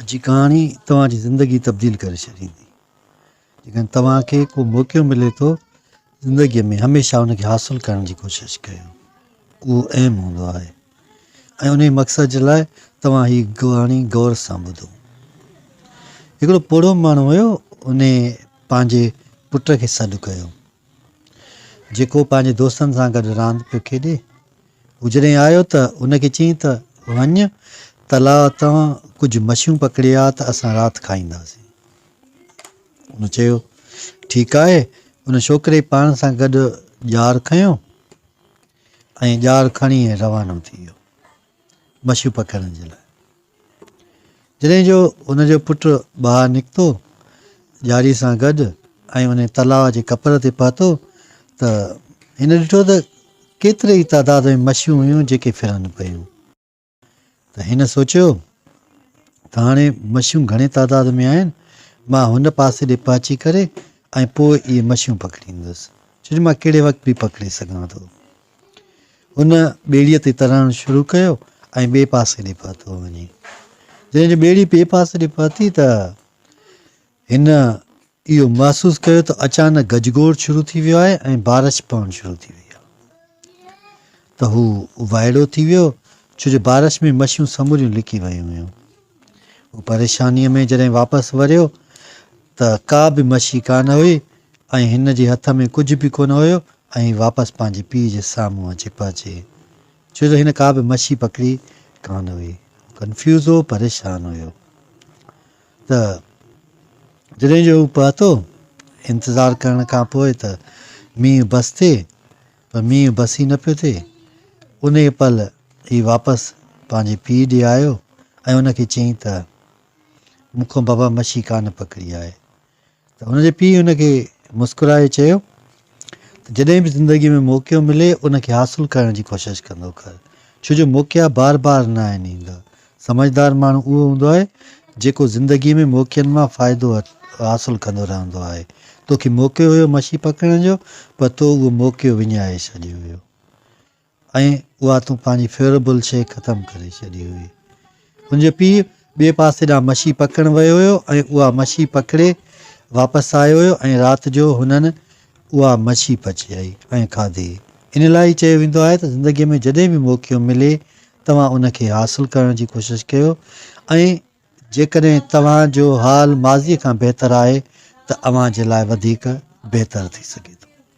जी कहानी तव्हांजी ज़िंदगी तब्दील करे छॾींदी। जेकॾहिं तव्हांखे को मौक़ो मिले थो ज़िंदगीअ में हमेशह उनखे हासिलु करण जी कोशिशि कयो। उहो अहम हूंदो आहे ऐं उन मक़सद जे लाइ तव्हां हीअ कहाणी गौर सां ॿुधो। हिकिड़ो पोड़ो माण्हू हुयो, उन पंहिंजे पुट खे सॾु कयो जेको पंहिंजे दोस्तनि सां गॾु रांदि पियो खेॾे। हू जॾहिं आयो त उनखे चयईं त वञ तलाउ तव्हां कुझु मछियूं पकिड़े आ त असां राति खाईंदासीं। उन चयो ठीकु आहे। उन छोकिरे पाण सां गॾु ॼार खयों ऐं ॼार खणी रवानो थी वियो मछियूं पकड़ण जे लाइ। जॾहिं जो उनजो पुटु ॿाहिरि निकितो ॼारी सां गॾु ऐं उन तलाउ जे कपर ते पहुतो त हिन ॾिठो त केतिरे ई तादाद में मछियूं हुयूं जेके फिरनि पियूं। त हिन सोचियो त हाणे मछियूं घणे तादाद में आहिनि, मां हुन पासे ॾे पहुची करे ऐं पोइ इहे मछियूं पकड़ींदुसि, छो जो मां कहिड़े वक़्तु बि पकिड़े सघां थो। हुन ॿेड़ीअ ते तरणु शुरू कयो ऐं ॿिए पासे ॾे पहुतो वञे। जॾहिं जो ॿेड़ी ॿिए पासे ॾे पहुती त हिन इहो महसूसु कयो त अचानक गजगोड़ शुरू थी वियो आहे ऐं बारिश पवणु शुरू थी वई आहे। त हू वाइड़ो थी वियो, छो जो बारिश में मछियूं समूरियूं लिकी वियूं हुयूं। हू परेशानीअ में जॾहिं वापसि वरियो त का बि मछी कान हुई ऐं हिन जे हथ में कुझु बि कोन हुयो ऐं वापसि पंहिंजे पीउ जे साम्हूं अची पहुचे, छो जो हिन का बि मछी पकड़ी कान हुई। कंफ्यूज़ हो, परेशान हुयो। त जॾहिं जो हू पहुतो इंतज़ारु करण खां पोइ त मींहुं बसि थिए, पर मींहुं बसी न पियो थिए। उन पल ही वापसि पंहिंजे पीउ ॾे आयो ऐं उनखे चयईं त मूंखां बाबा मछी कान पकड़ी आहे। त हुनजे पीउ हुनखे मुस्कुराए चयो त जॾहिं बि ज़िंदगीअ में मौक़ो मिले उनखे हासिलु करण जी कोशिशि कंदो कर, छो जो मौक़ा बार बार न आहिनि ईंदा। समझदार माण्हू उहो हूंदो आहे जेको ज़िंदगीअ में मौक़नि मां फ़ाइदो हासिलु कंदो रहंदो आहे। तोखे मौक़ो हुयो मछी पकड़ण जो, पर तो उहो मौक़ो विञाए छॾियो हुयो ऐं उहा तूं पंहिंजी फेवरेबल शइ ख़तमु करे छॾी हुई। हुनजो पीउ ॿिए पासे ॾांहुं मछी पकड़णु वियो हुयो ऐं उहा मछी पकिड़े वापसि आयो हुयो ऐं राति जो हुननि उहा मछी पचाई ऐं खाधी। इन लाइ चयो वेंदो आहे त ज़िंदगीअ में जॾहिं बि मौक़ो मिले तव्हां उनखे हासिलु करण जी कोशिशि कयो ऐं जेकॾहिं तव्हांजो हाल माज़ीअ खां बहितरु आहे त अव्हां जे लाइ वधीक बहितरु थी सघे।